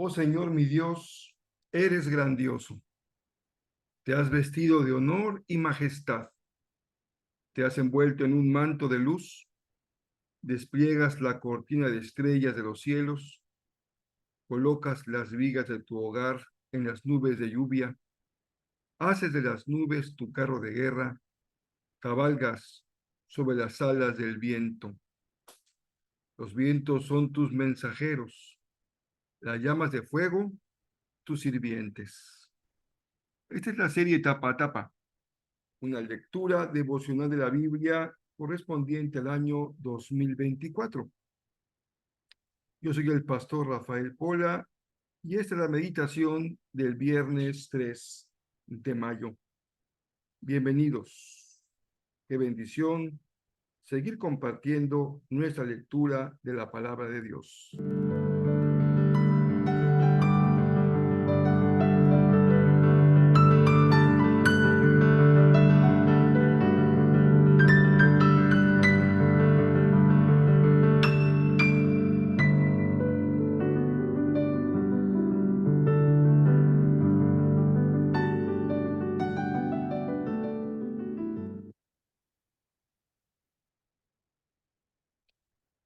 Oh Señor mi Dios, eres grandioso. Te has vestido de honor y majestad. Te has envuelto en un manto de luz. Despliegas la cortina de estrellas de los cielos. Colocas las vigas de tu hogar en las nubes de lluvia. Haces de las nubes tu carro de guerra. Cabalgas sobre las alas del viento. Los vientos son tus mensajeros. Las llamas de fuego, tus sirvientes. Esta es la serie Tapa a Tapa, una lectura devocional de la Biblia correspondiente al año 2024. Yo soy el pastor Rafael Pola y esta es la meditación del viernes 3 de mayo. Bienvenidos. Qué bendición seguir compartiendo nuestra lectura de la palabra de Dios.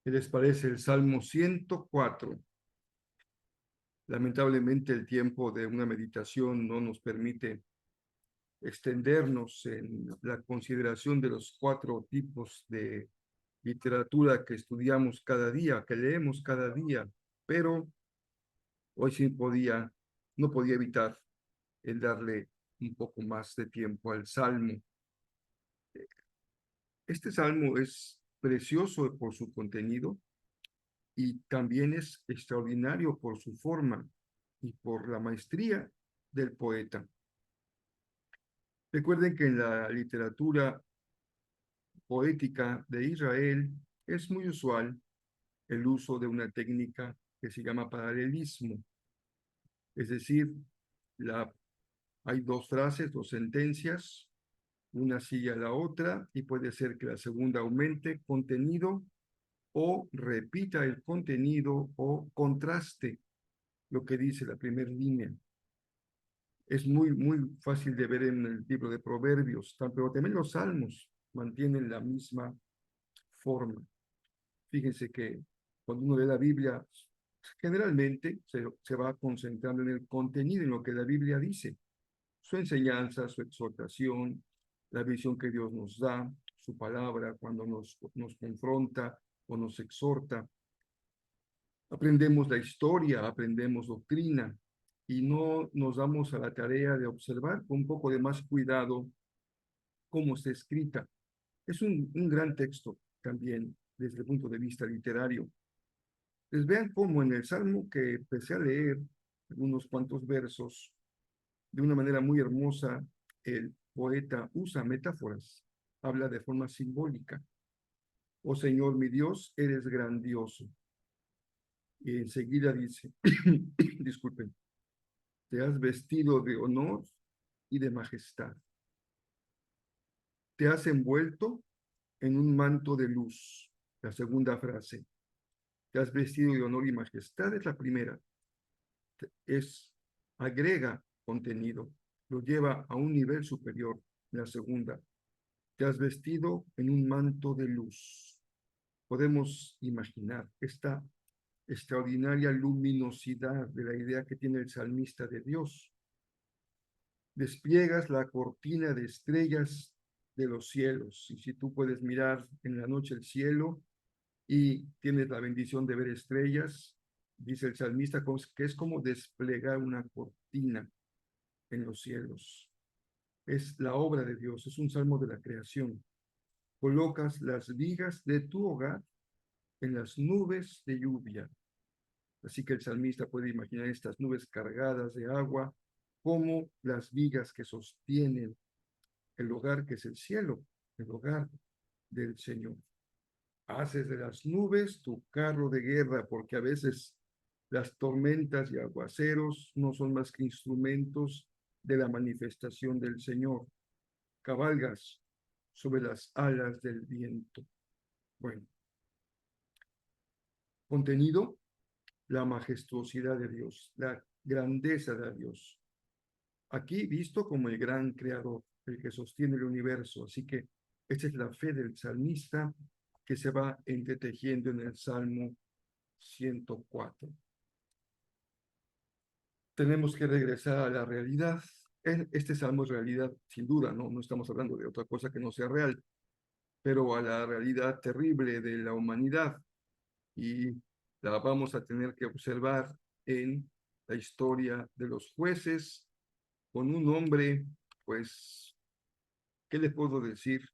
¿Qué les parece el Salmo 104? Lamentablemente el tiempo de una meditación no nos permite extendernos en la consideración de los 4 tipos de literatura que estudiamos cada día, que leemos cada día, pero hoy sí no podía evitar el darle un poco más de tiempo al Salmo. Este Salmo es precioso por su contenido y también es extraordinario por su forma y por la maestría del poeta. Recuerden que en la literatura poética de Israel es muy usual el uso de una técnica que se llama paralelismo, es decir, hay 2 frases, 2 sentencias, una sigue a la otra y puede ser que la segunda aumente contenido o repita el contenido o contraste lo que dice la primera línea. Es muy fácil de ver en el libro de Proverbios, pero también los Salmos mantienen la misma forma. Fíjense que cuando uno lee la Biblia, generalmente se va concentrando en el contenido, en lo que la Biblia dice, su enseñanza, su exhortación, la visión que Dios nos da, su palabra cuando nos confronta o nos exhorta. Aprendemos la historia, aprendemos doctrina y no nos damos a la tarea de observar con un poco de más cuidado cómo está escrita. Es un gran texto también desde el punto de vista literario. Les vean cómo en el Salmo que empecé a leer unos cuantos versos, de una manera muy hermosa, el poeta usa metáforas, habla de forma simbólica. Oh Señor mi Dios, eres grandioso. Y enseguida dice, disculpen, te has vestido de honor y de majestad. Te has envuelto en un manto de luz. La segunda frase, te has vestido de honor y majestad, es la primera. Agrega contenido, lo lleva a un nivel superior. La segunda, te has vestido en un manto de luz. Podemos imaginar esta extraordinaria luminosidad de la idea que tiene el salmista de Dios. Despliegas la cortina de estrellas de los cielos. Y si tú puedes mirar en la noche el cielo y tienes la bendición de ver estrellas, dice el salmista que es como desplegar una cortina en los cielos. Es la obra de Dios, es un salmo de la creación. Colocas las vigas de tu hogar en las nubes de lluvia. Así que el salmista puede imaginar estas nubes cargadas de agua como las vigas que sostienen el hogar que es el cielo, el hogar del Señor. Haces de las nubes tu carro de guerra, porque a veces las tormentas y aguaceros no son más que instrumentos de la manifestación del Señor. Cabalgas sobre las alas del viento. Bueno, contenido, la majestuosidad de Dios, la grandeza de Dios. Aquí visto como el gran creador, el que sostiene el universo. Así que esta es la fe del salmista que se va entretejiendo en el Salmo 104. Tenemos que regresar a la realidad. Este salmo es realidad, sin duda, no estamos hablando de otra cosa que no sea real, pero a la realidad terrible de la humanidad, y la vamos a tener que observar en la historia de los jueces, con un hombre, pues, ¿qué les puedo decir?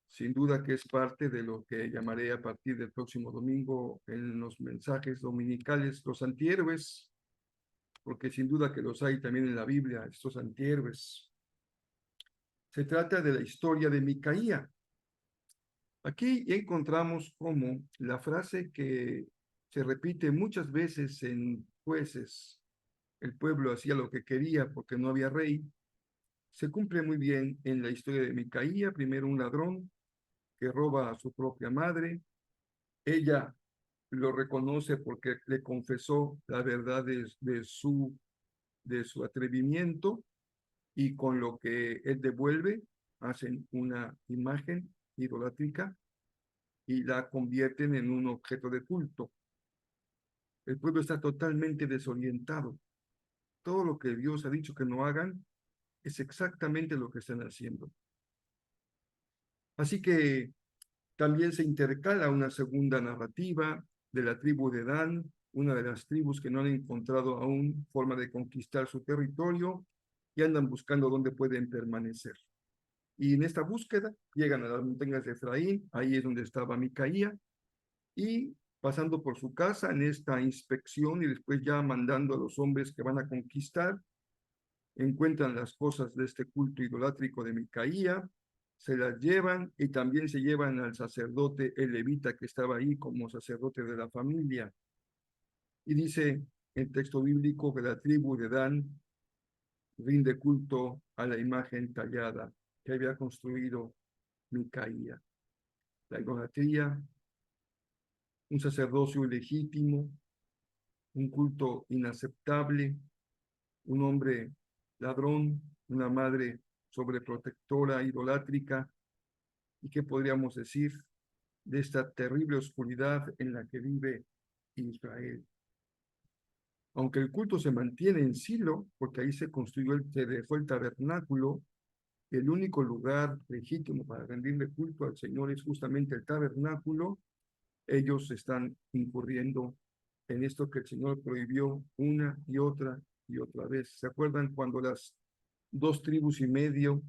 Sin duda que es parte de lo que llamaré a partir del próximo domingo en los mensajes dominicales, los antihéroes, porque sin duda que los hay también en la Biblia, estos antihéroes. Se trata de la historia de Micaía. Aquí encontramos como la frase que se repite muchas veces en jueces: el pueblo hacía lo que quería porque no había rey. Se cumple muy bien en la historia de Micaía. Primero, un ladrón que roba a su propia madre. Ella lo reconoce porque le confesó la verdad de su atrevimiento, y con lo que él devuelve hacen una imagen idolátrica y la convierten en un objeto de culto. El pueblo está totalmente desorientado. Todo lo que Dios ha dicho que no hagan es exactamente lo que están haciendo. Así que también se intercala una segunda narrativa de la tribu de Dan, una de las tribus que no han encontrado aún forma de conquistar su territorio y andan buscando dónde pueden permanecer. Y en esta búsqueda llegan a las montañas de Efraín, ahí es donde estaba Micaía, y pasando por su casa en esta inspección y después ya mandando a los hombres que van a conquistar, encuentran las cosas de este culto idolátrico de Micaía, se las llevan y también se llevan al sacerdote el levita que estaba ahí como sacerdote de la familia. Y dice el texto bíblico que la tribu de Dan rinde culto a la imagen tallada que había construido Micaía. La idolatría, un sacerdocio ilegítimo, un culto inaceptable, un hombre ladrón, una madre sobreprotectora, idolátrica. ¿Y qué podríamos decir de esta terrible oscuridad en la que vive Israel? Aunque el culto se mantiene en Silo, porque ahí se construyó, se dejó el tabernáculo, el único lugar legítimo para rendirle culto al Señor es justamente el tabernáculo. Ellos están incurriendo en esto que el Señor prohibió una y otra vez. ¿Se acuerdan cuando las dos tribus y media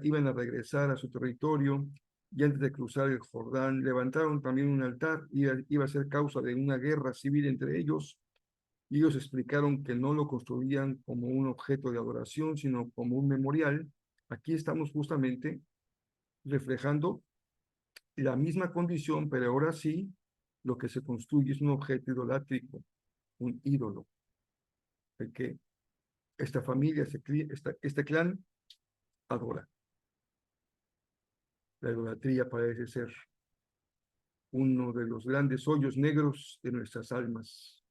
iban a regresar a su territorio, y antes de cruzar el Jordán levantaron también un altar? Iba a ser causa de una guerra civil entre ellos, y ellos explicaron que no lo construían como un objeto de adoración, sino como un memorial? Aquí estamos justamente reflejando la misma condición, pero ahora sí, lo que se construye es un objeto idolátrico, un ídolo, el que esta familia, este clan adora. La idolatría parece ser uno de los grandes hoyos negros de nuestras almas.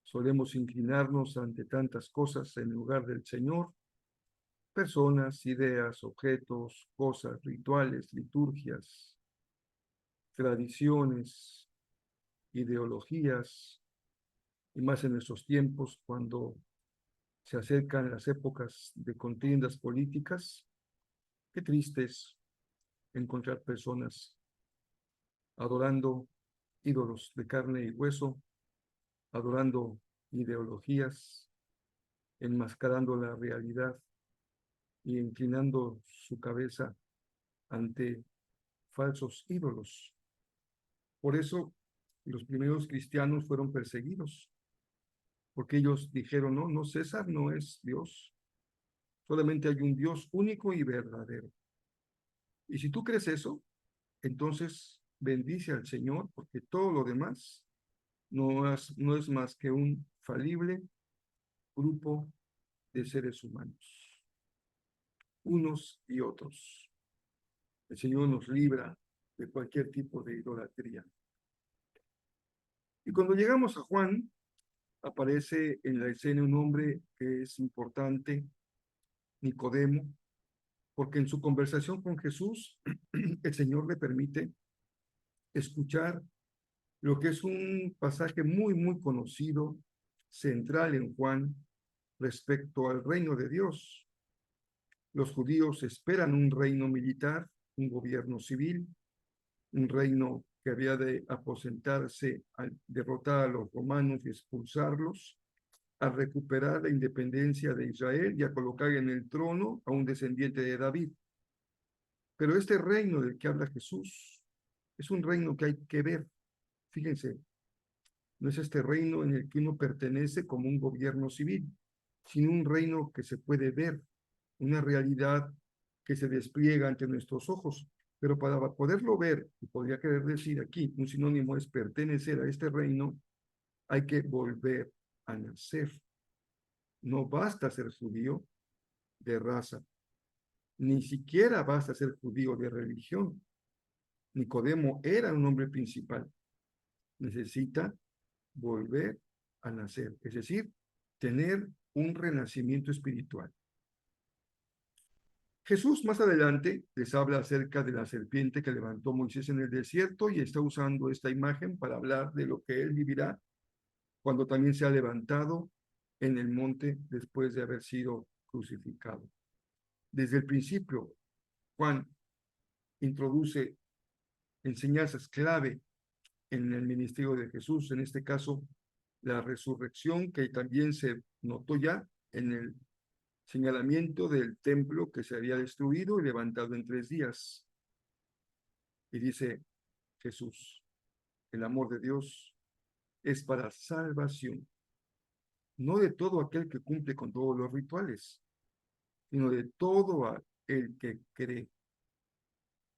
Solemos inclinarnos ante tantas cosas en lugar del Señor: personas, ideas, objetos, cosas, rituales, liturgias, tradiciones, ideologías, y más en estos tiempos cuando se acercan las épocas de contiendas políticas. Qué triste es encontrar personas adorando ídolos de carne y hueso, adorando ideologías, enmascarando la realidad y inclinando su cabeza ante falsos ídolos. Por eso los primeros cristianos fueron perseguidos, porque ellos dijeron, no, no, César no es Dios, solamente hay un Dios único y verdadero. Y si tú crees eso, entonces bendice al Señor, porque todo lo demás no es más que un falible grupo de seres humanos, unos y otros. El Señor nos libra de cualquier tipo de idolatría. Y cuando llegamos a Juan, aparece en la escena un hombre que es importante, Nicodemo, porque en su conversación con Jesús, el Señor le permite escuchar lo que es un pasaje muy, muy conocido, central en Juan, respecto al reino de Dios. Los judíos esperan un reino militar, un gobierno civil, un reino que había de aposentarse al derrotar a los romanos y expulsarlos, a recuperar la independencia de Israel y a colocar en el trono a un descendiente de David. Pero este reino del que habla Jesús es un reino que hay que ver. Fíjense, no es este reino en el que uno pertenece como un gobierno civil, sino un reino que se puede ver, una realidad que se despliega ante nuestros ojos. Pero para poderlo ver, y podría querer decir aquí, un sinónimo es pertenecer a este reino, hay que volver a nacer. No basta ser judío de raza, ni siquiera basta ser judío de religión. Nicodemo era un hombre principal. Necesita volver a nacer, es decir, tener un renacimiento espiritual. Jesús más adelante les habla acerca de la serpiente que levantó Moisés en el desierto y está usando esta imagen para hablar de lo que él vivirá cuando también se ha levantado en el monte después de haber sido crucificado. Desde el principio, Juan introduce enseñanzas clave en el ministerio de Jesús, en este caso la resurrección, que también se notó ya en el señalamiento del templo que se había destruido y levantado en 3 días. Y dice Jesús, el amor de Dios es para salvación, no de todo aquel que cumple con todos los rituales, sino de todo el que cree.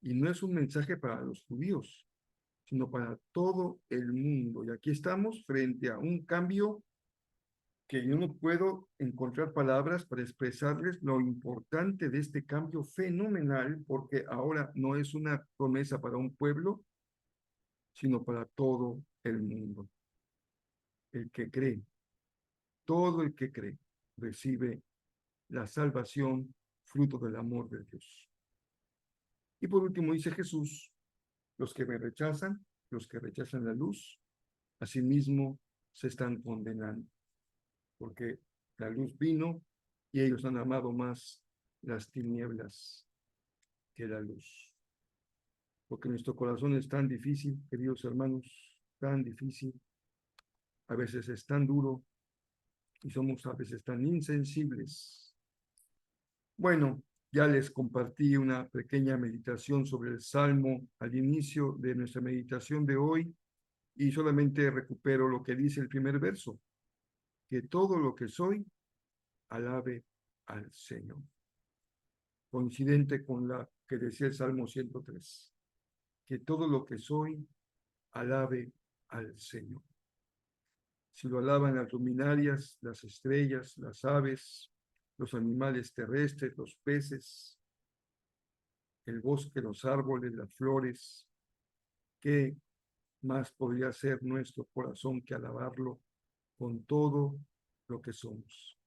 Y no es un mensaje para los judíos, sino para todo el mundo. Y aquí estamos frente a un cambio que yo no puedo encontrar palabras para expresarles lo importante de este cambio fenomenal, porque ahora no es una promesa para un pueblo, sino para todo el mundo. El que cree, todo el que cree, recibe la salvación, fruto del amor de Dios. Y por último dice Jesús, los que me rechazan, los que rechazan la luz, asimismo se están condenando, porque la luz vino y ellos han amado más las tinieblas que la luz. Porque nuestro corazón es tan difícil, queridos hermanos, tan difícil, a veces es tan duro y somos a veces tan insensibles. Bueno, ya les compartí una pequeña meditación sobre el Salmo al inicio de nuestra meditación de hoy y solamente recupero lo que dice el primer verso, que todo lo que soy, alabe al Señor. Coincidente con la que decía el Salmo 103, que todo lo que soy, alabe al Señor. Si lo alaban las luminarias, las estrellas, las aves, los animales terrestres, los peces, el bosque, los árboles, las flores, ¿qué más podría ser nuestro corazón que alabarlo con todo lo que somos?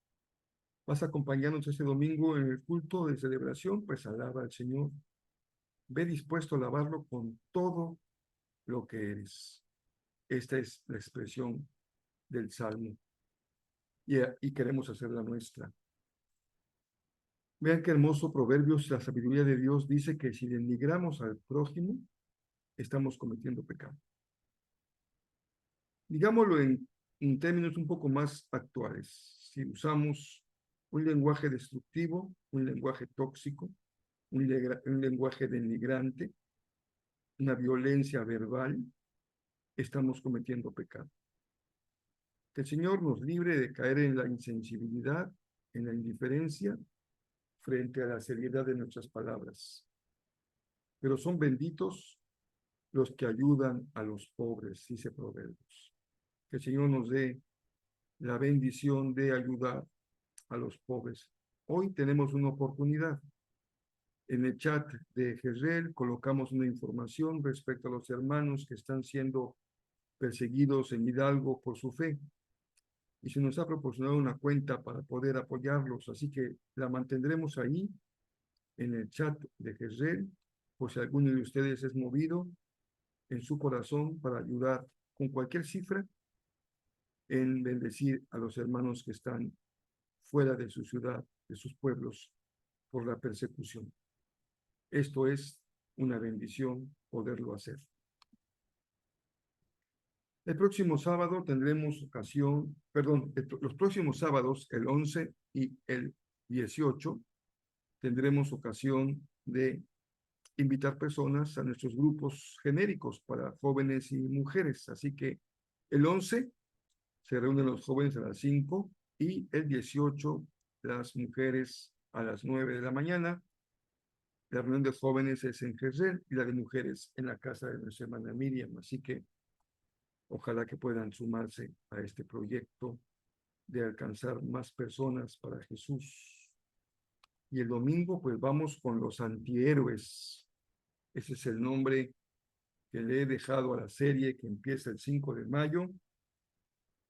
¿Vas a acompañarnos este domingo en el culto de celebración? Pues alaba al Señor. Ve dispuesto a alabarlo con todo lo que eres. Esta es la expresión del Salmo y queremos hacerla nuestra. Vean qué hermoso Proverbios, la sabiduría de Dios dice que si denigramos al prójimo, estamos cometiendo pecado. Digámoslo en términos un poco más actuales. Si usamos un lenguaje destructivo, un lenguaje tóxico, un lenguaje denigrante, una violencia verbal, estamos cometiendo pecado. Que el Señor nos libre de caer en la insensibilidad, en la indiferencia, frente a la seriedad de nuestras palabras. Pero son benditos los que ayudan a los pobres, dice Proverbios. Que el Señor nos dé la bendición de ayudar a los pobres. Hoy tenemos una oportunidad. En el chat de Jezreel colocamos una información respecto a los hermanos que están siendo perseguidos en Hidalgo por su fe. Y se nos ha proporcionado una cuenta para poder apoyarlos, así que la mantendremos ahí en el chat de Jezreel, por si alguno de ustedes es movido en su corazón para ayudar con cualquier cifra en bendecir a los hermanos que están fuera de su ciudad, de sus pueblos, por la persecución. Esto es una bendición poderlo hacer. El próximo sábado tendremos ocasión, perdón, los próximos sábados, el 11 y el 18, tendremos ocasión de invitar personas a nuestros grupos genéricos para jóvenes y mujeres. Así que el 11 se reúnen los jóvenes a las 5 y el 18 las mujeres a las 9 de la mañana. La reunión de jóvenes es en Jezreel y la de mujeres en la casa de nuestra hermana Miriam. Así que ojalá que puedan sumarse a este proyecto de alcanzar más personas para Jesús. Y el domingo, pues vamos con los antihéroes. Ese es el nombre que le he dejado a la serie que empieza el 5 de mayo,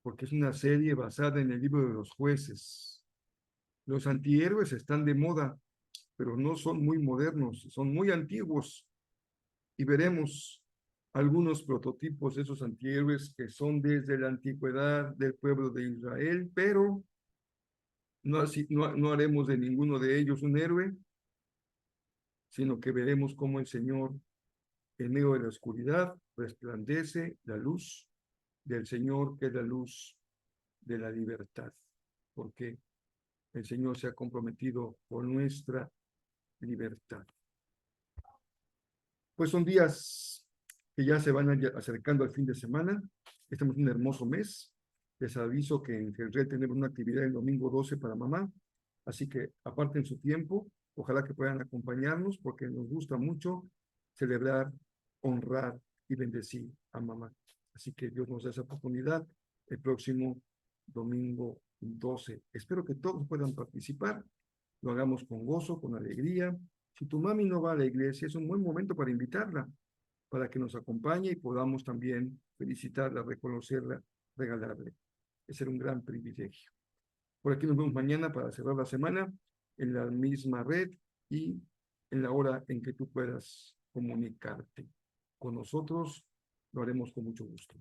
porque es una serie basada en el libro de los jueces. Los antihéroes están de moda, pero no son muy modernos, son muy antiguos. Y veremos algunos prototipos de esos antihéroes que son desde la antigüedad del pueblo de Israel, pero no haremos de ninguno de ellos un héroe, sino que veremos cómo el Señor, en medio de la oscuridad, resplandece la luz del Señor, que es la luz de la libertad, porque el Señor se ha comprometido con nuestra libertad. Pues son días que ya se van acercando al fin de semana. Estamos en un hermoso mes. Les aviso que en Jezreel tenemos una actividad el domingo 12 para mamá. Así que aparten su tiempo. Ojalá que puedan acompañarnos porque nos gusta mucho celebrar, honrar y bendecir a mamá. Así que Dios nos da esa oportunidad el próximo domingo 12. Espero que todos puedan participar. Lo hagamos con gozo, con alegría. Si tu mami no va a la iglesia, es un buen momento para invitarla, para que nos acompañe y podamos también felicitarla, reconocerla, regalarle. Ese era un gran privilegio. Por aquí nos vemos mañana para cerrar la semana en la misma red y en la hora en que tú puedas comunicarte con nosotros. Lo haremos con mucho gusto.